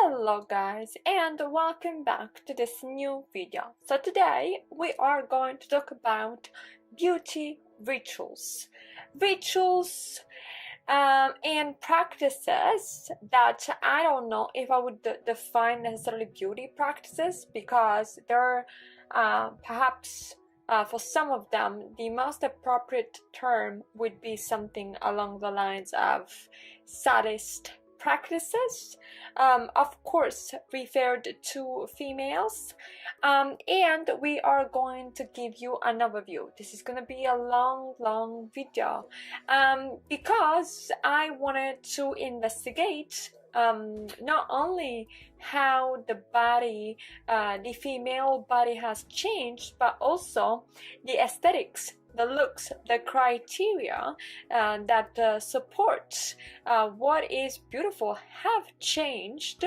Hello guys, and welcome back to this new video. So today we are going to talk about beauty rituals. And practices that I don't know if I would define necessarily beauty practices, because they're perhaps for some of them the most appropriate term would be something along the lines of sadist practices, of course referred to females, and we are going to give you an overview. This is going to be a long video, because I wanted to investigate not only how the body, the female body has changed, but also the aesthetics, the looks, the criteria that support what is beautiful have changed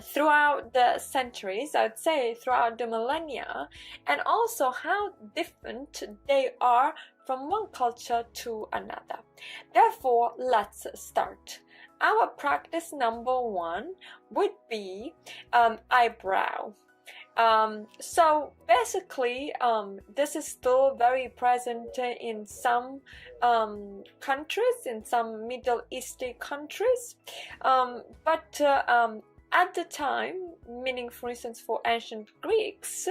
throughout the centuries, I would say throughout the millennia, and also how different they are from one culture to another. Therefore, let's start. Our practice number one would be eyebrow. So basically, this is still very present in some countries, in some Middle Eastern countries, but at the time, meaning for instance for ancient Greeks,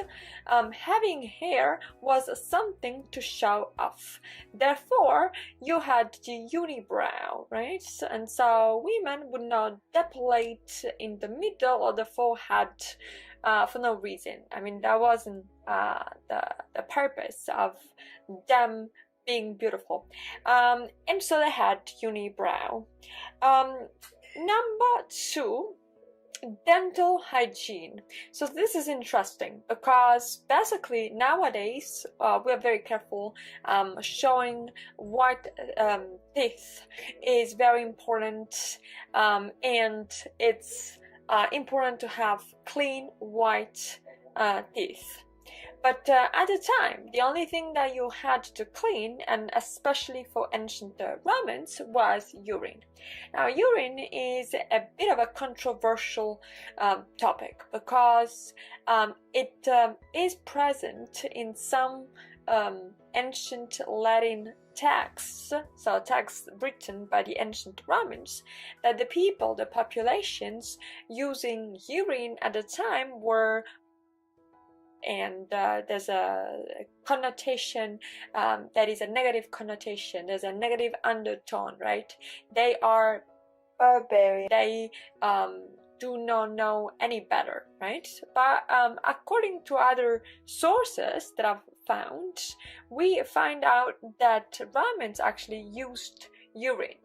having hair was something to show off. Therefore, you had the unibrow, right? And so women would not depilate in the middle or the forehead for no reason. I mean, that wasn't the purpose of them being beautiful. And so they had unibrow. Number two, dental hygiene. So this is interesting because basically nowadays we are very careful. Showing white teeth is very important, and it's important to have clean white teeth. But at the time, the only thing that you had to clean, and especially for ancient Romans, was urine. Now, urine is a bit of a controversial topic because it is present in some ancient Latin texts, so texts written by the ancient Romans, that the people, the populations using urine at the time were, and there's a connotation that is a negative connotation. There's a negative undertone, right? They are barbarian. They do not know any better, right? But according to other sources that I've found, we find out that Romans actually used urine.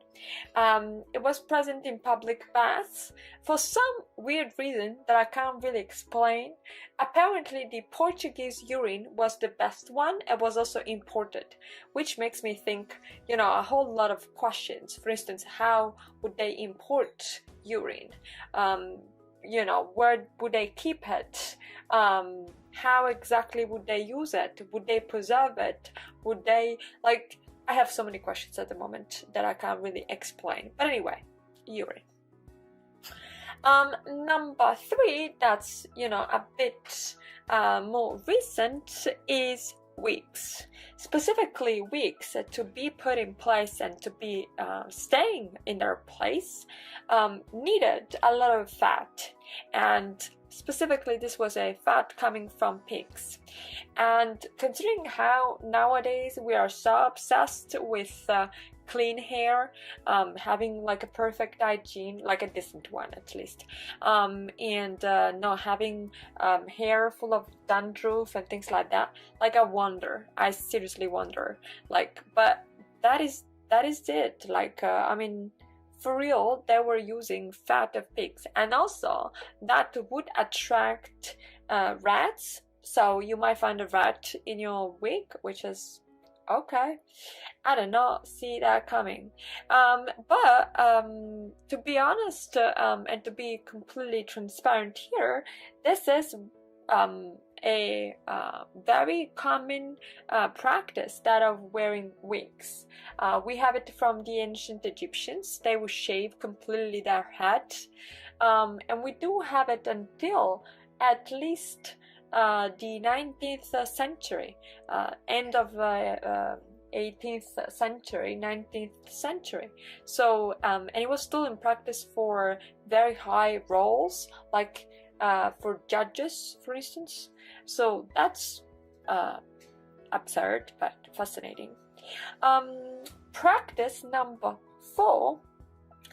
It was present in public baths for some weird reason that I can't really explain. Apparently, the Portuguese urine was the best one. It was also imported, which makes me think, a whole lot of questions. For instance, how would they import urine? Where would they keep it? How exactly would they use it? Would they preserve it? Would they, I have so many questions at the moment that I can't really explain. But anyway, urine. Number three, that's, a bit more recent, is wigs. Specifically wigs to be put in place and to be staying in their place needed a lot of fat, and specifically this was a fat coming from pigs. And considering how nowadays we are so obsessed with clean hair, having a perfect hygiene, a decent one at least, and not having hair full of dandruff and things like that, I seriously wonder, but that is it. I mean, for real, they were using fat of pigs, and also that would attract rats. So you might find a rat in your wig, which is okay. I don't know, see that coming. But to be honest, and to be completely transparent here, this is a very common practice, that of wearing wigs. We have it from the ancient Egyptians. They would shave completely their head, and we do have it until at least the 19th century, end of 18th century, 19th century. So, and it was still in practice for very high roles, like for judges, for instance. So that's absurd but fascinating. Practice number 4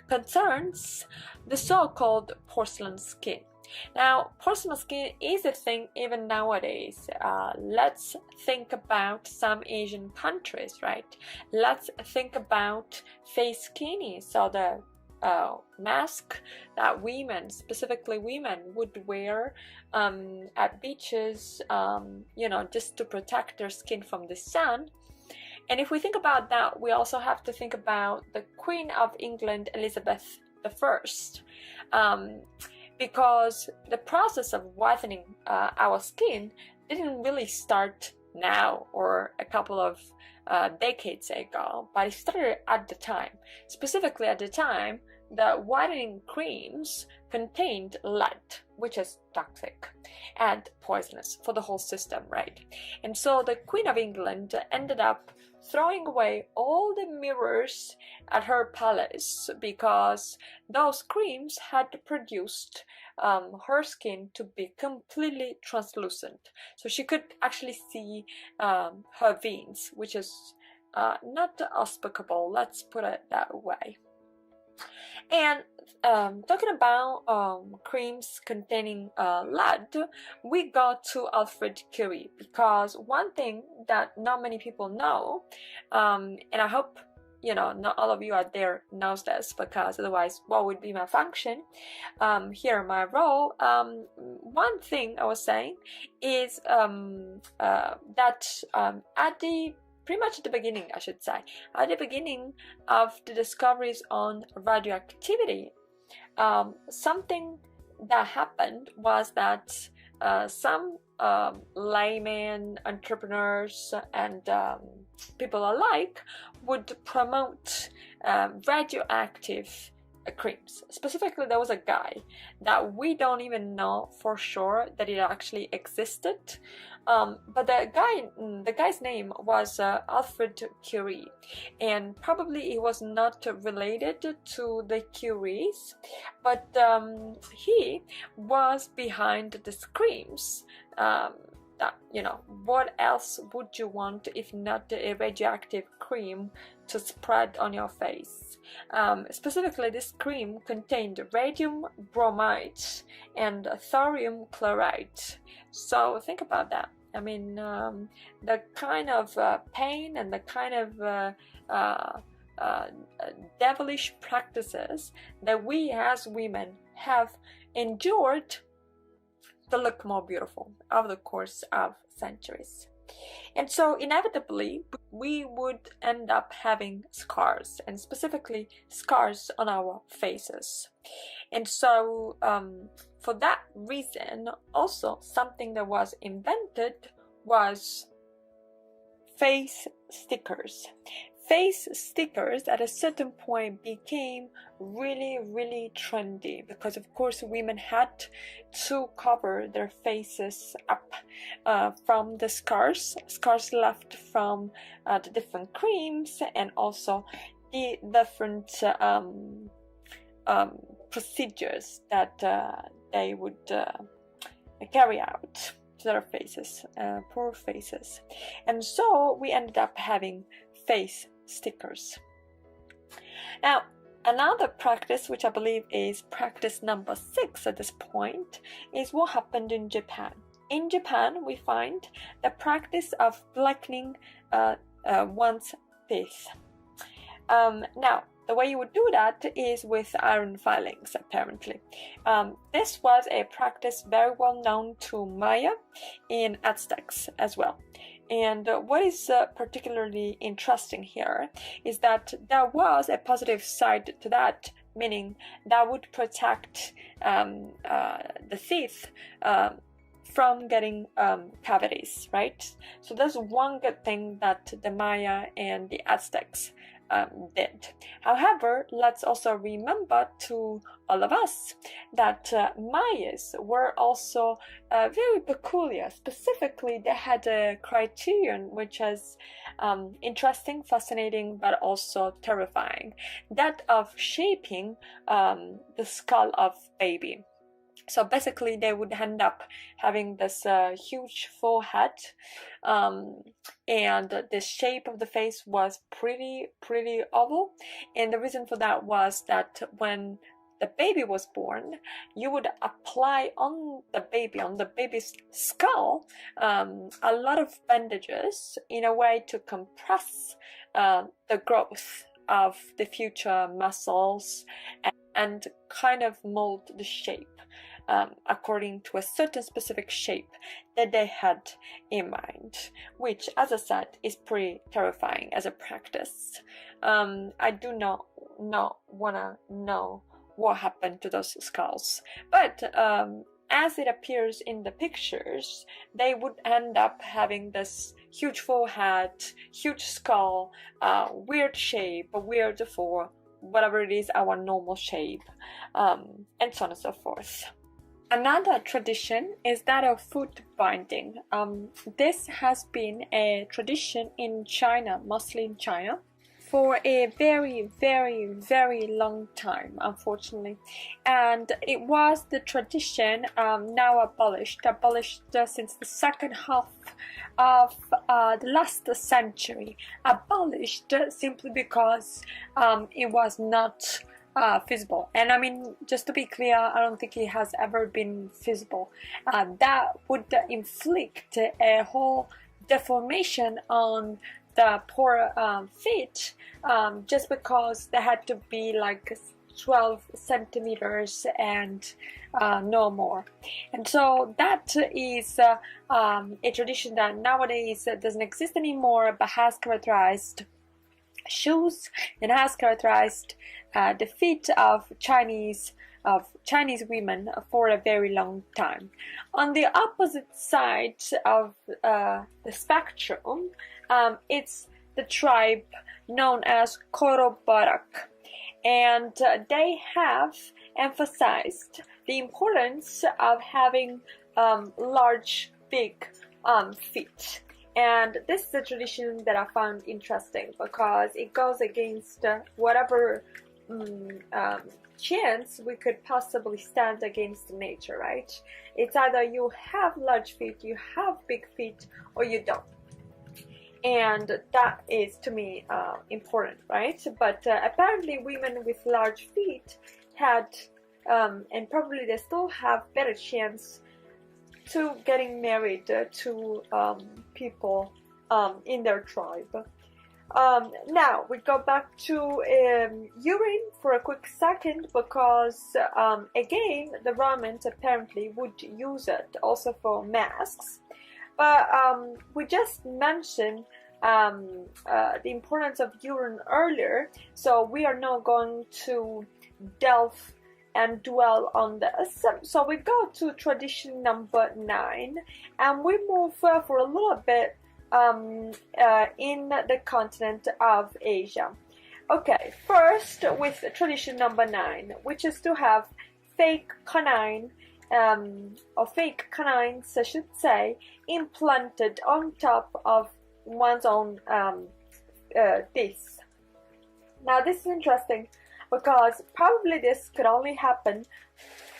concerns the so-called porcelain skin. Now, porcelain skin is a thing even nowadays. Let's think about some Asian countries, right? Let's think about face skinny, so the mask that women, specifically women, would wear at beaches, just to protect their skin from the sun. And if we think about that, we also have to think about the Queen of England, Elizabeth I. Because the process of whitening our skin didn't really start now or a couple of decades ago, but it started at the time. Specifically at the time, the whitening creams contained lead, which is toxic and poisonous for the whole system, right? And so the Queen of England ended up throwing away all the mirrors at her palace because those creams had produced her skin to be completely translucent, so she could actually see her veins, which is not auspicable, let's put it that way. And talking about creams containing lead, we go to Alfred Curie, because one thing that not many people know, and I hope not all of you out there knows this, because otherwise what would be my function here, my role. One thing I was saying is that pretty much at the beginning, I should say, at the beginning of the discoveries on radioactivity, something that happened was that some laymen, entrepreneurs, and people alike would promote radioactive creams. Specifically, there was a guy that we don't even know for sure that it actually existed, but the guy's name was Alfred Curie, and probably he was not related to the Curies, but he was behind the creams. What else would you want if not a radioactive cream to spread on your face? Specifically, this cream contained radium bromide and thorium chloride. So think about that. I mean, the kind of pain and the kind of devilish practices that we as women have endured to look more beautiful over the course of centuries. And so inevitably we would end up having scars, and specifically scars on our faces. And so for that reason, also something that was invented was face stickers. Face stickers at a certain point became really trendy, because of course women had to cover their faces up from the scars left from the different creams, and also the different procedures that they would carry out to their faces, poor faces. And so we ended up having face stickers. Now, another practice, which I believe is practice number 6 at this point, is what happened in Japan. In Japan, we find the practice of blackening one's teeth. Now, the way you would do that is with iron filings, apparently. This was a practice very well known to Maya and Aztecs as well. And what is particularly interesting here is that there was a positive side to that, meaning that would protect the teeth from getting cavities, right? So that's one good thing that the Maya and the Aztecs did. However, let's also remember to all of us that Mayas were also very peculiar. Specifically, they had a criterion which is interesting, fascinating, but also terrifying, that of shaping the skull of baby. So basically, they would end up having this huge forehead, and the shape of the face was pretty oval. And the reason for that was that when the baby was born, you would apply on the baby's skull, a lot of bandages in a way to compress the growth of the future muscles and kind of mold the shape according to a certain specific shape that they had in mind, which, as I said, is pretty terrifying as a practice. I do not want to know what happened to those skulls, but as it appears in the pictures, they would end up having this huge forehead, huge skull, weird shape, weird for whatever it is, our normal shape, and so on and so forth. Another tradition is that of foot binding. This has been a tradition in China, mostly in China, for a very long time, unfortunately. And it was the tradition now abolished since the second half of the last century. Abolished simply because it was not feasible. And I mean, just to be clear, I don't think it has ever been feasible. That would inflict a whole deformation on the poor feet, just because they had to be like 12 centimeters and no more. And so that is a tradition that nowadays doesn't exist anymore, but has characterized shoes and has characterized the feet of Chinese women for a very long time. On the opposite side of the spectrum, it's the tribe known as Korobarak, and they have emphasized the importance of having large, big feet. And this is a tradition that I found interesting because it goes against whatever chance we could possibly stand against nature, right? It's either you have large feet, you have big feet, or you don't. And that is, to me, important, right? But apparently women with large feet had, and probably they still have, better chance to getting married to people in their tribe. Now we go back to urine for a quick second, because again, the Romans apparently would use it also for masks. But we just mentioned the importance of urine earlier, so we are now going to delve and dwell on this. So we go to tradition number 9, and we move for a little bit in the continent of Asia. Okay, first with tradition number 9, which is to have fake canine, or fake canines, I should say, implanted on top of one's own teeth. Now this is interesting, because probably this could only happen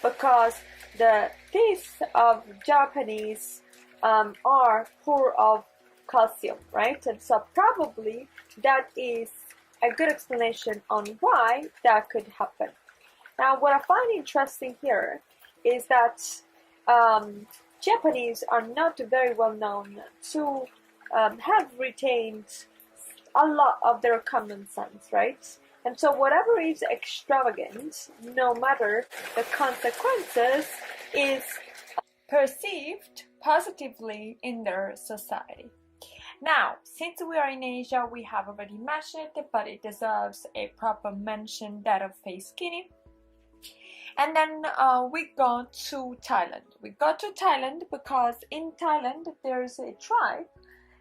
because the teeth of Japanese are poor of calcium, right? And so probably that is a good explanation on why that could happen. Now what I find interesting here is that Japanese are not very well known to have retained a lot of their common sense, right? And so whatever is extravagant, no matter the consequences, is perceived positively in their society. Now, since we are in Asia, we have already mentioned it, but it deserves a proper mention, that of face skinny. And then we go to Thailand. We go to Thailand because in Thailand there's a tribe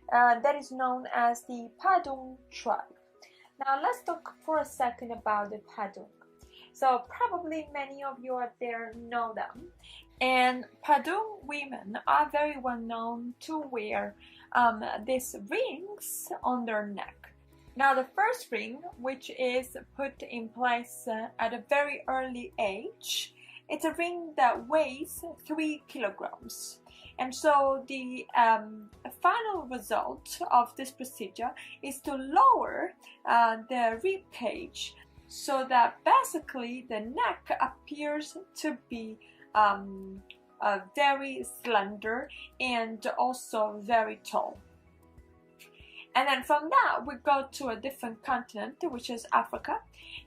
that is known as the Padung tribe. Now let's talk for a second about the Padung. So probably many of you out there know them. And Padung women are very well known to wear these rings on their neck. Now the first ring, which is put in place at a very early age, it's a ring that weighs 3 kilograms. And so the final result of this procedure is to lower the rib cage so that basically the neck appears to be very slender and also very tall. And then from that we go to a different continent, which is Africa,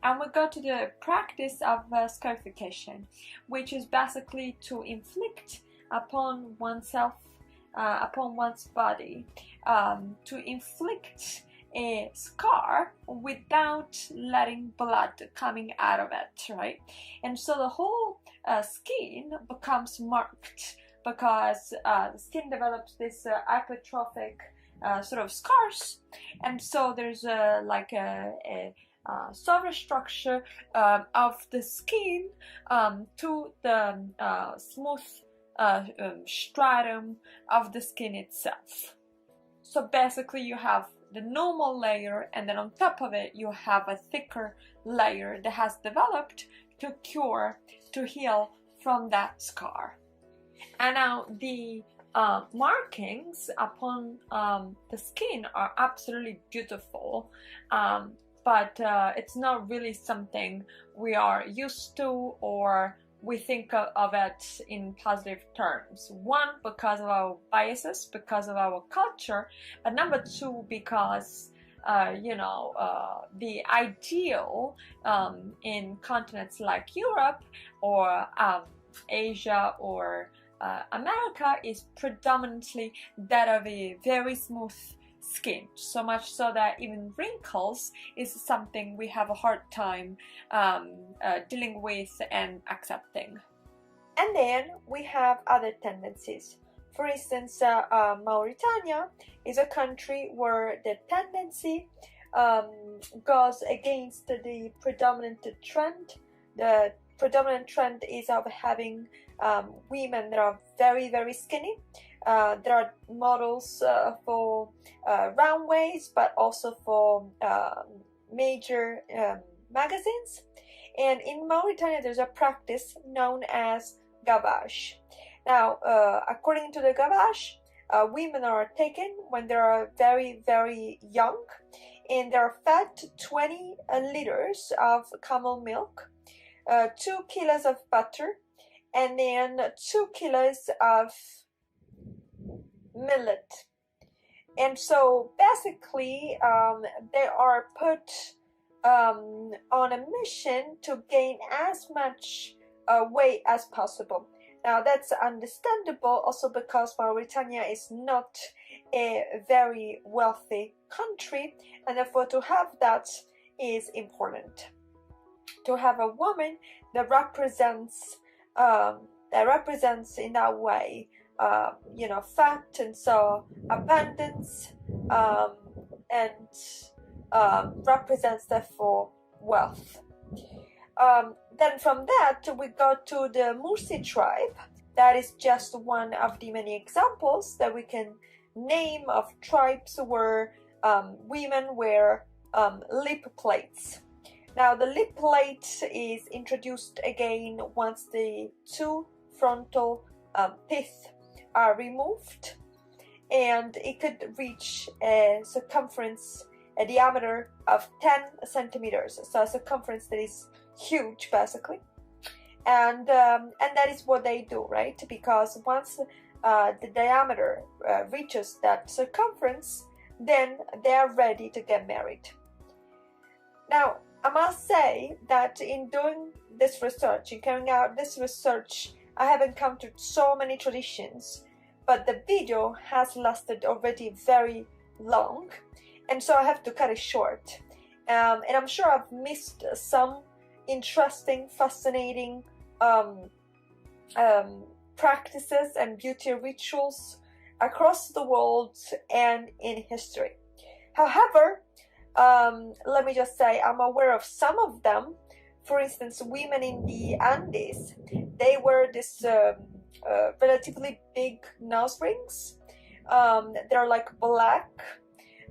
and we go to the practice of scarification, which is basically to inflict upon oneself, upon one's body, to inflict a scar without letting blood coming out of it, right? And so the whole skin becomes marked because the skin develops this hypertrophic sort of scars, and so there's like a superstructure of the skin to the smooth stratum of the skin itself. So basically you have the normal layer, and then on top of it you have a thicker layer that has developed to cure, to heal from that scar. And now the markings upon the skin are absolutely beautiful, but it's not really something we are used to, or we think of it in positive terms. One, because of our biases, because of our culture, but number two, because the ideal in continents like Europe or Asia or America is predominantly that of a very smooth skin, so much so that even wrinkles is something we have a hard time dealing with and accepting. And then we have other tendencies. For instance, Mauritania is a country where the tendency goes against the predominant trend. The predominant trend is of having women that are very, very skinny. There are models for runways, but also for major magazines. And in Mauritania, there's a practice known as gavage. Now, according to the gavage, women are taken when they are very, very young, and they're fed 20 liters of camel milk, 2 kilos of butter, and then 2 kilos of millet. And so basically they are put on a mission to gain as much weight as possible. Now that's understandable also because Mauritania is not a very wealthy country, and therefore to have that is important. To have a woman that represents in that way fat, and so abundance, and represents therefore wealth. Then from that we go to the Mursi tribe. That is just one of the many examples that we can name of tribes where women wear lip plates. Now the lip plate is introduced again once the 2 frontal teeth are removed, and it could reach a circumference, a diameter of 10 centimeters, so a circumference that is huge basically. And that is what they do, right? Because once the diameter reaches that circumference, then they are ready to get married. Now I must say that in doing this research, in carrying out this research, I have encountered so many traditions, but the video has lasted already very long, and so I have to cut it short. And I'm sure I've missed some interesting, fascinating practices and beauty rituals across the world and in history. However, let me just say I'm aware of some of them. For instance, women in the Andes, they wear this relatively big nose rings. They're like black,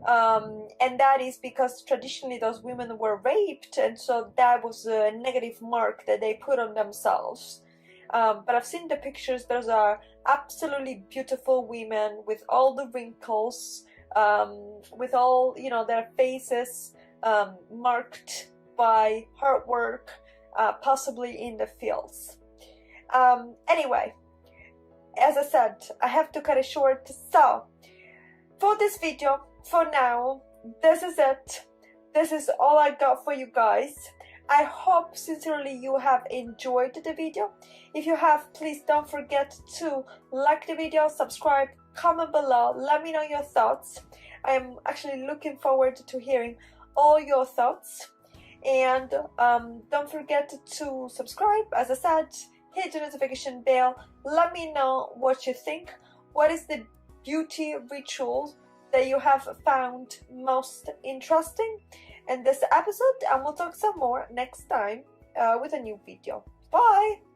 and that is because traditionally those women were raped, and so that was a negative mark that they put on themselves. But I've seen the pictures. Those are absolutely beautiful women with all the wrinkles, with all, you know, their faces marked by hard work, possibly in the fields. Anyway, as I said, I have to cut it short. So for this video, for now, this is it. This is all I got for you guys. I hope sincerely you have enjoyed the video. If you have, please don't forget to like the video, subscribe, comment below, let me know your thoughts. I am actually looking forward to hearing all your thoughts. And don't forget to subscribe, as I said, hit the notification bell, let me know what you think. What is the beauty ritual that you have found most interesting in this episode? And we'll talk some more next time with a new video. Bye!